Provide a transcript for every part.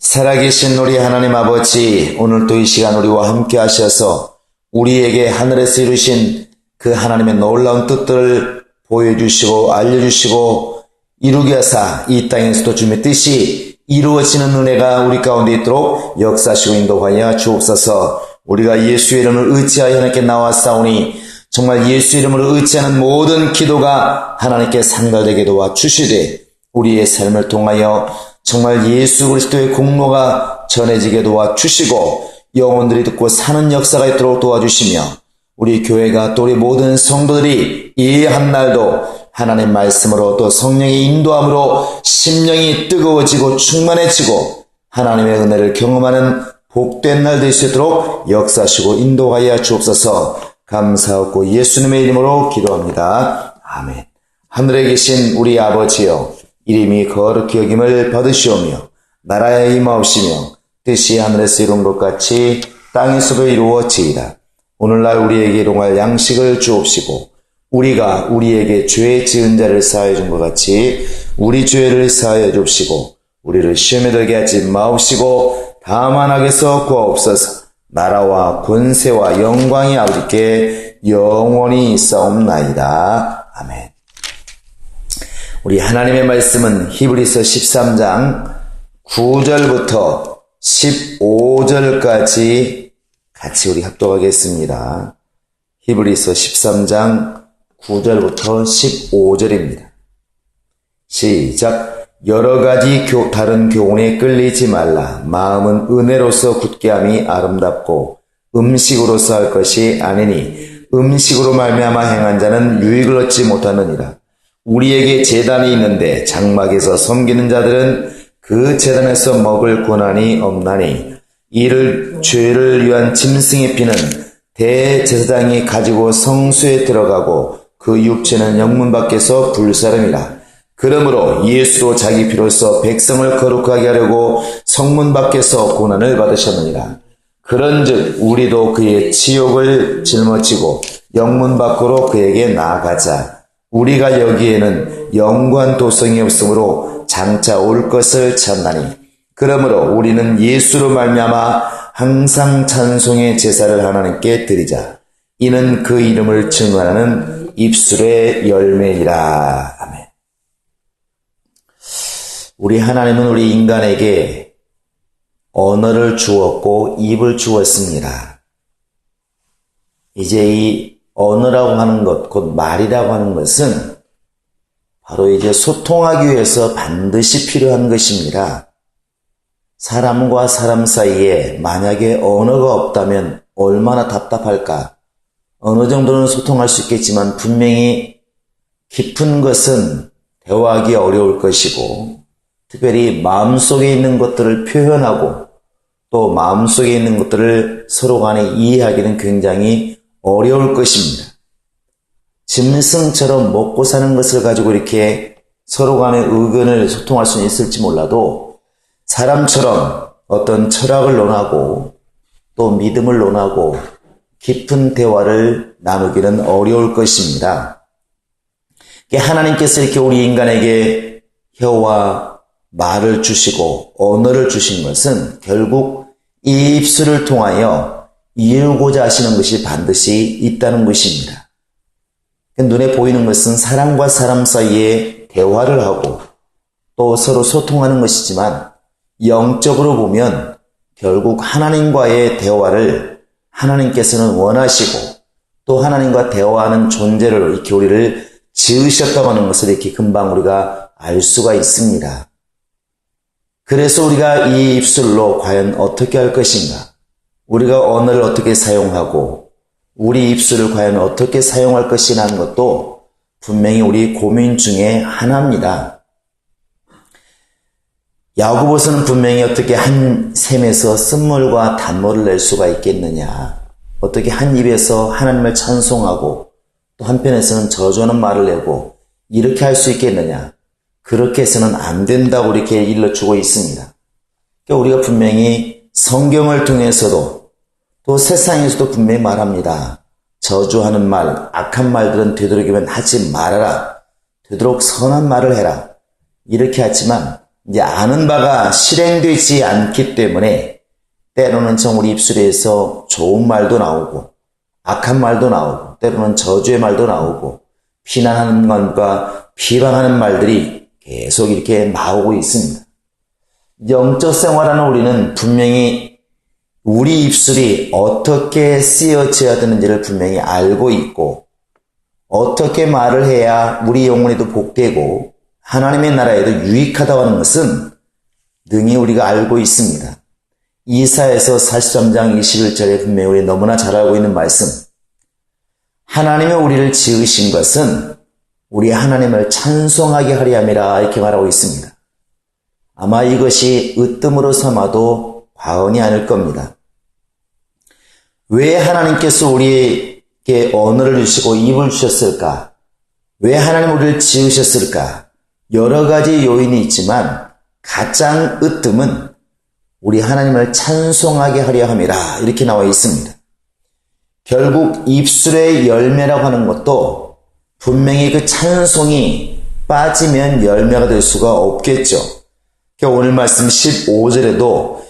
살아계신 우리 하나님 아버지, 오늘도 이 시간 우리와 함께 하셔서 우리에게 하늘에서 이루신 그 하나님의 놀라운 뜻들을 보여주시고 알려주시고 이루게 하사 이 땅에서도 주님의 뜻이 이루어지는 은혜가 우리 가운데 있도록 역사하시고 인도하여 주옵소서. 우리가 예수의 이름을 의지하여 하나님께 나왔사오니 정말 예수 이름으로 의지하는 모든 기도가 하나님께 상달되게 도와주시되 우리의 삶을 통하여 정말 예수 그리스도의 공로가 전해지게 도와주시고 영혼들이 듣고 사는 역사가 있도록 도와주시며 우리 교회가 또 우리 모든 성도들이 이 한날도 하나님 말씀으로 또 성령의 인도함으로 심령이 뜨거워지고 충만해지고 하나님의 은혜를 경험하는 복된 날 될 수 있도록 역사하시고 인도하여 주옵소서. 감사하고 예수님의 이름으로 기도합니다. 아멘. 하늘에 계신 우리 아버지여, 이름이 거룩히 여김을 받으시오며 나라의 임하옵시며 뜻이 하늘에서 이룬 것 같이 땅에서도 이루어지이다. 오늘날 우리에게 일용할 양식을 주옵시고 우리가 우리에게 죄 지은 자를 사하여 준 것 같이 우리 죄를 사하여 주옵시고 우리를 시험에 들게 하지 마옵시고 다만 악에서 구하옵소서. 나라와 권세와 영광이 아버지께 영원히 있사옵나이다. 아멘. 우리 하나님의 말씀은 히브리서 13장 9절부터 15절까지 같이 우리 합독하겠습니다. 히브리서 13장 9절부터 15절입니다. 시작. 여러 가지 다른 교훈에 끌리지 말라. 마음은 은혜로서 굳게 함이 아름답고 음식으로서 할 것이 아니니 음식으로 말미암아 행한 자는 유익을 얻지 못하느니라. 우리에게 제단이 있는데 장막에서 섬기는 자들은 그 제단에서 먹을 권한이 없나니 이를 죄를 위한 짐승의 피는 대제사장이 가지고 성소에 들어가고 그 육체는 영문 밖에서 불사름이라. 그러므로 예수로 자기 피로써 백성을 거룩하게 하려고 성문 밖에서 고난을 받으셨느니라. 그런즉 우리도 그의 치욕을 짊어지고 영문 밖으로 그에게 나아가자. 우리가 여기에는 영구한 도성이 없으므로 장차 올 것을 찾나니 그러므로 우리는 예수로 말미암아 항상 찬송의 제사를 하나님께 드리자. 이는 그 이름을 증언하는 입술의 열매니라. 아멘. 우리 하나님은 우리 인간에게 언어를 주었고 입을 주었습니다. 이제 이 언어라고 하는 것, 곧 말이라고 하는 것은 바로 이제 소통하기 위해서 반드시 필요한 것입니다. 사람과 사람 사이에 만약에 언어가 없다면 얼마나 답답할까? 어느 정도는 소통할 수 있겠지만 분명히 깊은 것은 대화하기 어려울 것이고 특별히 마음속에 있는 것들을 표현하고 또 마음속에 있는 것들을 서로 간에 이해하기는 굉장히 어려울 것입니다. 짐승처럼 먹고 사는 것을 가지고 이렇게 서로 간의 의견을 소통할 수는 있을지 몰라도 사람처럼 어떤 철학을 논하고 또 믿음을 논하고 깊은 대화를 나누기는 어려울 것입니다. 하나님께서 이렇게 우리 인간에게 혀와 말을 주시고 언어를 주신 것은 결국 이 입술을 통하여 이루고자 하시는 것이 반드시 있다는 것입니다. 눈에 보이는 것은 사람과 사람 사이에 대화를 하고 또 서로 소통하는 것이지만 영적으로 보면 결국 하나님과의 대화를 하나님께서는 원하시고 또 하나님과 대화하는 존재를 이렇게 우리를 지으셨다고 하는 것을 이렇게 금방 우리가 알 수가 있습니다. 그래서 우리가 이 입술로 과연 어떻게 할 것인가? 우리가 언어를 어떻게 사용하고 우리 입술을 과연 어떻게 사용할 것이라는 것도 분명히 우리 고민 중에 하나입니다. 야고보서는 분명히 어떻게 한 샘에서 쓴물과 단물을 낼 수가 있겠느냐, 어떻게 한 입에서 하나님을 찬송하고 또 한편에서는 저주하는 말을 내고 이렇게 할 수 있겠느냐, 그렇게 해서는 안 된다고 이렇게 일러주고 있습니다. 그러니까 우리가 분명히 성경을 통해서도 또 세상에서도 분명히 말합니다. 저주하는 말, 악한 말들은 되도록이면 하지 말아라. 되도록 선한 말을 해라. 이렇게 하지만 이제 아는 바가 실행되지 않기 때문에 때로는 우리 입술에서 좋은 말도 나오고 악한 말도 나오고 때로는 저주의 말도 나오고 비난하는 말과 비방하는 말들이 계속 이렇게 나오고 있습니다. 영적 생활하는 우리는 분명히 우리 입술이 어떻게 쓰여져야 되는지를 분명히 알고 있고 어떻게 말을 해야 우리 영혼에도 복되고 하나님의 나라에도 유익하다고 하는 것은 능히 우리가 알고 있습니다. 이사야서 43장 21절에 분명히 우리 너무나 잘 알고 있는 말씀. 하나님이 우리를 지으신 것은 우리 하나님을 찬송하게 하려 함이라 이렇게 말하고 있습니다. 아마 이것이 으뜸으로 삼아도 과언이 아닐 겁니다. 왜 하나님께서 우리에게 언어를 주시고 입을 주셨을까? 왜 하나님 우리를 지으셨을까? 여러 가지 요인이 있지만 가장 으뜸은 우리 하나님을 찬송하게 하려 함이라 이렇게 나와 있습니다. 결국 입술의 열매라고 하는 것도 분명히 그 찬송이 빠지면 열매가 될 수가 없겠죠. 오늘 말씀 15절에도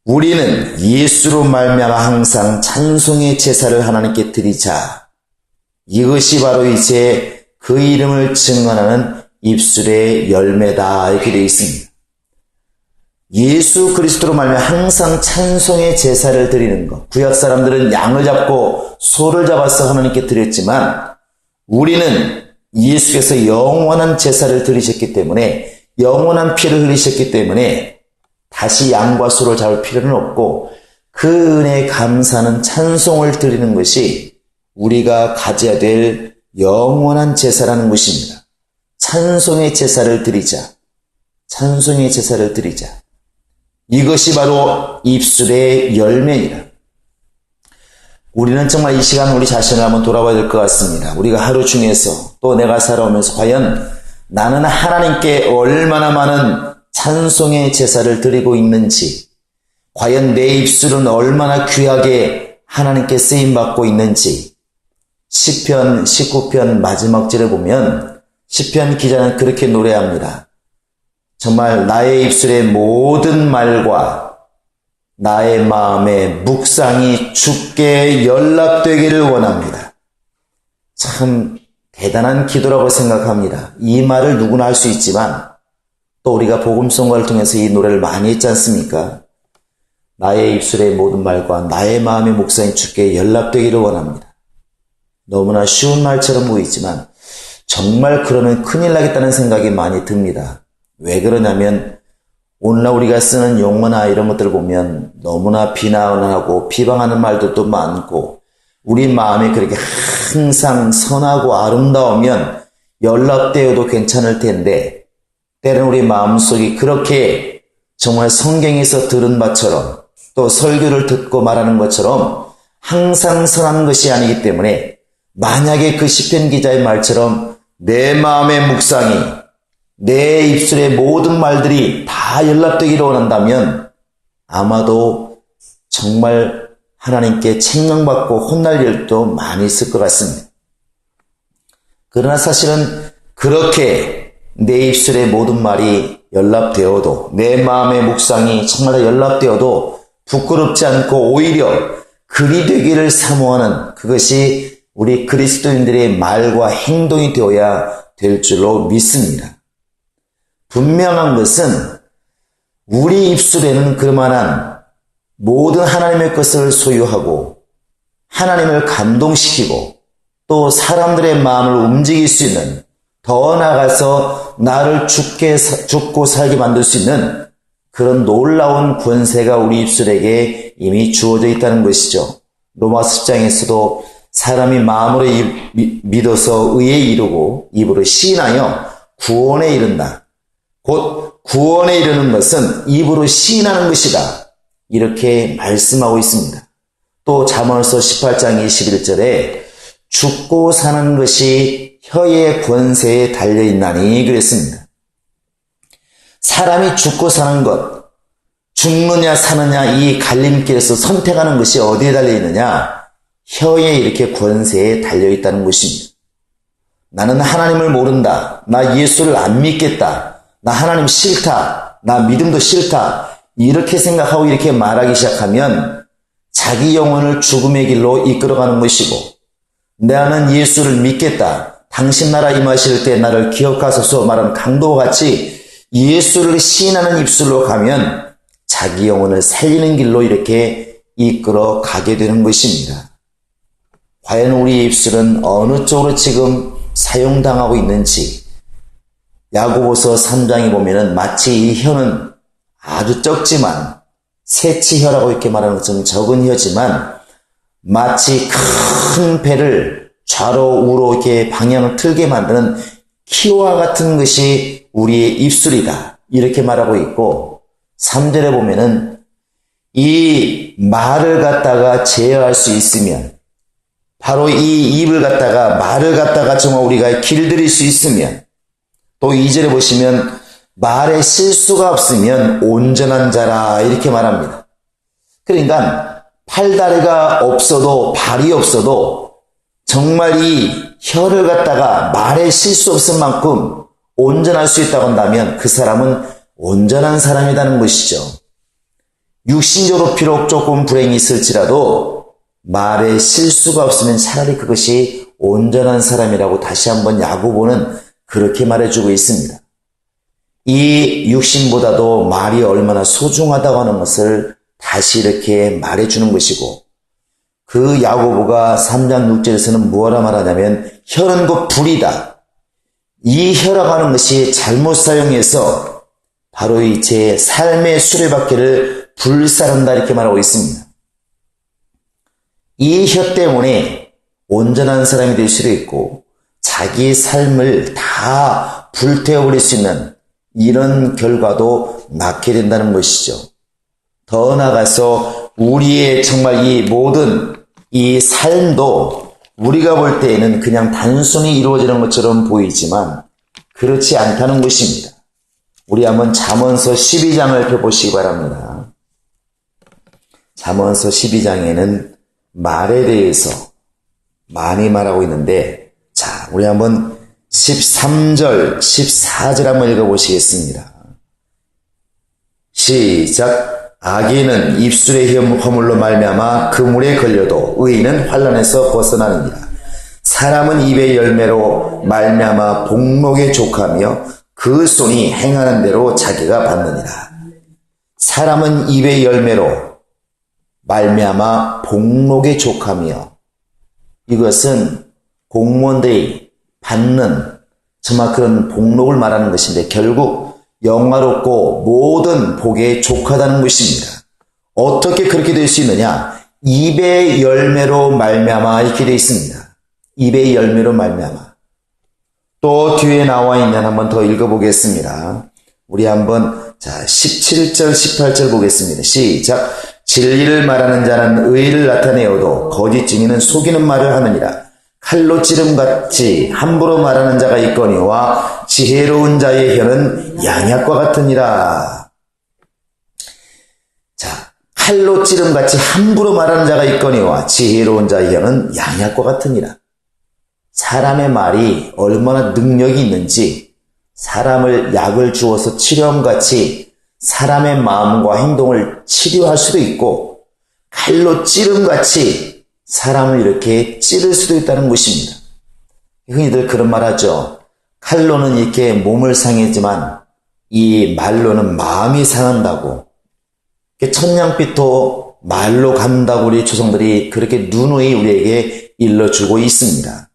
우리는 예수로 말미암아 항상 찬송의 제사를 하나님께 드리자. 이것이 바로 이제 그 이름을 증언하는 입술의 열매다 이렇게 되어 있습니다. 예수 그리스도로 말미암아 항상 찬송의 제사를 드리는 것. 구약 사람들은 양을 잡고 소를 잡아서 하나님께 드렸지만 우리는 예수께서 영원한 제사를 드리셨기 때문에 영원한 피를 흘리셨기 때문에 다시 양과 소를 잡을 필요는 없고 그 은혜에 감사하는 찬송을 드리는 것이 우리가 가져야 될 영원한 제사라는 것입니다. 찬송의 제사를 드리자. 찬송의 제사를 드리자. 이것이 바로 입술의 열매이라. 우리는 정말 이 시간 우리 자신을 한번 돌아봐야 될 것 같습니다. 우리가 하루 중에서 또 내가 살아오면서 과연 나는 하나님께 얼마나 많은 찬송의 제사를 드리고 있는지, 과연 내 입술은 얼마나 귀하게 하나님께 쓰임받고 있는지, 시편 19편 마지막 절에 보면 시편 기자는 그렇게 노래합니다. 정말 나의 입술의 모든 말과 나의 마음의 묵상이 주께 연락되기를 원합니다. 참 대단한 기도라고 생각합니다. 이 말을 누구나 할 수 있지만 또 우리가 복음성가를 통해서 이 노래를 많이 했지 않습니까? 나의 입술의 모든 말과 나의 마음의 묵상이 주께 연락되기를 원합니다. 너무나 쉬운 말처럼 보이지만 정말 그러면 큰일 나겠다는 생각이 많이 듭니다. 왜 그러냐면 오늘날 우리가 쓰는 용어나 이런 것들을 보면 너무나 비난하고 비방하는 말들도 많고 우리 마음이 그렇게 항상 선하고 아름다우면 연락되어도 괜찮을 텐데 때로는 우리 마음속이 그렇게 정말 성경에서 들은 바처럼 또 설교를 듣고 말하는 것처럼 항상 선한 것이 아니기 때문에 만약에 그 시편 기자의 말처럼 내 마음의 묵상이 내 입술의 모든 말들이 다 연락되기를 원한다면 아마도 정말 하나님께 책망받고 혼날 일도 많이 있을 것 같습니다. 그러나 사실은 그렇게 내 입술의 모든 말이 연락되어도 내 마음의 묵상이 정말 다 연락되어도 부끄럽지 않고 오히려 그리 되기를 사모하는 그것이 우리 그리스도인들의 말과 행동이 되어야 될 줄로 믿습니다. 분명한 것은 우리 입술에는 그만한 모든 하나님의 것을 소유하고 하나님을 감동시키고 또 사람들의 마음을 움직일 수 있는 더 나아가서 나를 죽고 살게 만들 수 있는 그런 놀라운 권세가 우리 입술에게 이미 주어져 있다는 것이죠. 로마서 10장에서도 사람이 마음으로 믿어서 의에 이르고 입으로 시인하여 구원에 이른다. 곧 구원에 이르는 것은 입으로 시인하는 것이다. 이렇게 말씀하고 있습니다. 또 잠언서 18장 21절에 죽고 사는 것이 혀의 권세에 달려있나니 그랬습니다. 사람이 죽고 사는 것, 죽느냐 사느냐 이 갈림길에서 선택하는 것이 어디에 달려있느냐? 혀에 이렇게 권세에 달려있다는 것입니다. 나는 하나님을 모른다. 나 예수를 안 믿겠다. 나 하나님 싫다. 나 믿음도 싫다. 이렇게 생각하고 이렇게 말하기 시작하면 자기 영혼을 죽음의 길로 이끌어가는 것이고, 나는 예수를 믿겠다. 당신 나라 임하실 때 나를 기억하소서 말하는 강도와 같이 예수를 시인하는 입술로 가면 자기 영혼을 살리는 길로 이렇게 이끌어 가게 되는 것입니다. 과연 우리의 입술은 어느 쪽으로 지금 사용당하고 있는지, 야고보서 3장에 보면은 마치 이 혀는 아주 적지만, 새치혀라고 이렇게 말하는 것처럼 적은 혀지만 마치 큰 배를 좌로 우로 이렇게 방향을 틀게 만드는 키와 같은 것이 우리의 입술이다. 이렇게 말하고 있고, 3절에 보면은 이 말을 갖다가 제어할 수 있으면, 바로 이 입을 갖다가 말을 갖다가 정말 우리가 길들일 수 있으면, 또 2절에 보시면 말에 실수가 없으면 온전한 자라 이렇게 말합니다. 그러니까 팔다리가 없어도 발이 없어도 정말 이 혀를 갖다가 말에 실수 없을 만큼 온전할 수 있다고 한다면 그 사람은 온전한 사람이라는 것이죠. 육신적으로 비록 조금 불행이 있을지라도 말에 실수가 없으면 차라리 그것이 온전한 사람이라고 다시 한번 야고보는 그렇게 말해주고 있습니다. 이 육신보다도 말이 얼마나 소중하다고 하는 것을 다시 이렇게 말해주는 것이고, 그 야고보가 3장 6절에서는 뭐라 말하냐면 혀는 곧 불이다. 이 혀라고 하는 것이 잘못 사용해서 바로 이 제 삶의 수레바퀴를 불사른다 이렇게 말하고 있습니다. 이 혀 때문에 온전한 사람이 될 수도 있고 자기의 삶을 다 불태워버릴 수 있는 이런 결과도 낳게 된다는 것이죠. 더 나아가서 우리의 정말 이 모든 이 삶도 우리가 볼 때에는 그냥 단순히 이루어지는 것처럼 보이지만 그렇지 않다는 것입니다. 우리 한번 잠언서 12장을 펴보시기 바랍니다. 잠언서 12장에는 말에 대해서 많이 말하고 있는데, 자, 우리 한번 13절, 14절 한번 읽어보시겠습니다. 시작. 악인은 입술의 허물로 말미암아 그물에 걸려도 의인은 환난에서 벗어나느니라. 사람은 입의 열매로 말미암아 복록에 족하며 그 손이 행하는 대로 자기가 받느니라. 사람은 입의 열매로 말미암아 복록에 족하며, 이것은 공무원들이 받는 정말 그런 복록을 말하는 것인데 결국 영화롭고 모든 복에 족하다는 것입니다. 어떻게 그렇게 될 수 있느냐? 입의 열매로 말미암아 이렇게 되어 있습니다. 입의 열매로 말미암아. 또 뒤에 나와 있는 한번 더 읽어보겠습니다. 우리 한번 17절 18절 보겠습니다. 시작. 진리를 말하는 자는 의를 나타내어도 거짓 증인은 속이는 말을 하느니라. 칼로 찌름같이 함부로 말하는 자가 있거니와 지혜로운 자의 혀는 양약과 같으니라. 자, 칼로 찌름같이 함부로 말하는 자가 있거니와 지혜로운 자의 혀는 양약과 같으니라. 사람의 말이 얼마나 능력이 있는지, 사람을 약을 주어서 치료함같이 사람의 마음과 행동을 치료할 수도 있고, 칼로 찌름같이 사람을 이렇게 찌를 수도 있다는 것입니다. 흔히들 그런 말 하죠. 칼로는 이렇게 몸을 상했지만 이 말로는 마음이 상한다고. 천냥빛도 말로 간다고 우리 조상들이 그렇게 누누이 우리에게 일러주고 있습니다.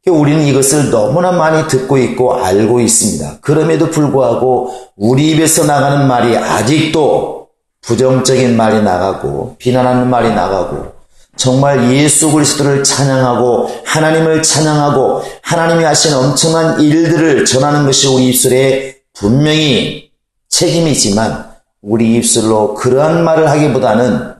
우리는 이것을 너무나 많이 듣고 있고 알고 있습니다. 그럼에도 불구하고 우리 입에서 나가는 말이 아직도 부정적인 말이 나가고 비난하는 말이 나가고, 정말 예수 그리스도를 찬양하고 하나님을 찬양하고 하나님이 하신 엄청난 일들을 전하는 것이 우리 입술에 분명히 책임이지만, 우리 입술로 그러한 말을 하기보다는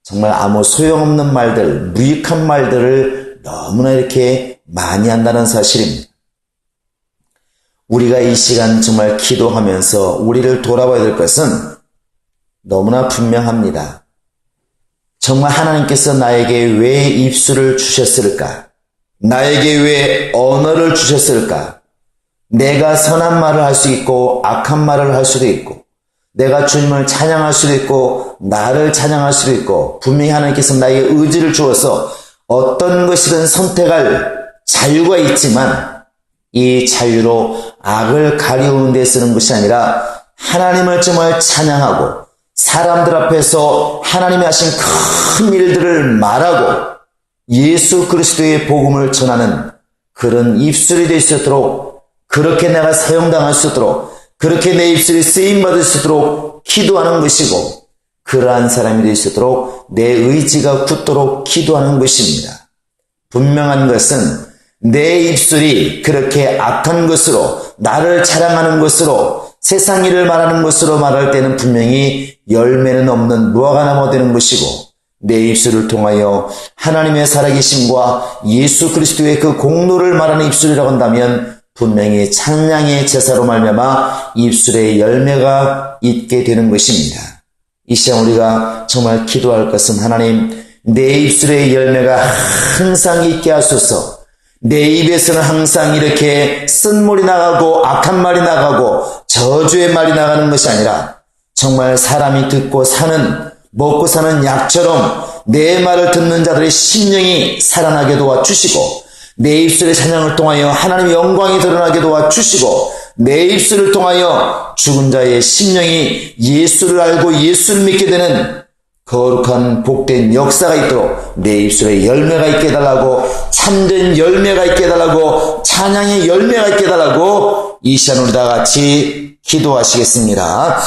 정말 아무 소용없는 말들, 무익한 말들을 너무나 이렇게 많이 한다는 사실입니다. 우리가 이 시간 정말 기도하면서 우리를 돌아봐야 될 것은 너무나 분명합니다. 정말 하나님께서 나에게 왜 입술을 주셨을까? 나에게 왜 언어를 주셨을까? 내가 선한 말을 할 수 있고 악한 말을 할 수도 있고, 내가 주님을 찬양할 수도 있고 나를 찬양할 수도 있고, 분명히 하나님께서 나에게 의지를 주어서 어떤 것이든 선택할 자유가 있지만, 이 자유로 악을 가리우는 데 쓰는 것이 아니라 하나님을 정말 찬양하고 사람들 앞에서 하나님이 하신 큰 일들을 말하고 예수 그리스도의 복음을 전하는 그런 입술이 될 수 있도록, 그렇게 내가 사용당할 수 있도록, 그렇게 내 입술이 쓰임받을 수 있도록 기도하는 것이고, 그러한 사람이 될 수 있도록 내 의지가 굳도록 기도하는 것입니다. 분명한 것은 내 입술이 그렇게 악한 것으로, 나를 자랑하는 것으로, 세상 일을 말하는 것으로 말할 때는 분명히 열매는 없는 무화과 나무가 되는 것이고, 내 입술을 통하여 하나님의 살아계심과 예수 그리스도의 그 공로를 말하는 입술이라고 한다면 분명히 찬양의 제사로 말미암아 입술에 열매가 있게 되는 것입니다. 이 시간 우리가 정말 기도할 것은, 하나님, 내 입술에 열매가 항상 있게 하소서. 내 입에서는 항상 이렇게 쓴물이 나가고 악한 말이 나가고 저주의 말이 나가는 것이 아니라 정말 사람이 듣고 사는, 먹고 사는 약처럼 내 말을 듣는 자들의 심령이 살아나게 도와주시고, 내 입술의 찬양을 통하여 하나님의 영광이 드러나게 도와주시고, 내 입술을 통하여 죽은 자의 심령이 예수를 알고 예수를 믿게 되는 거룩한 복된 역사가 있도록 내 입술에 열매가 있게 해달라고, 참된 열매가 있게 해달라고, 찬양의 열매가 있게 해달라고 이 시간 우리 다 같이 기도하시겠습니다.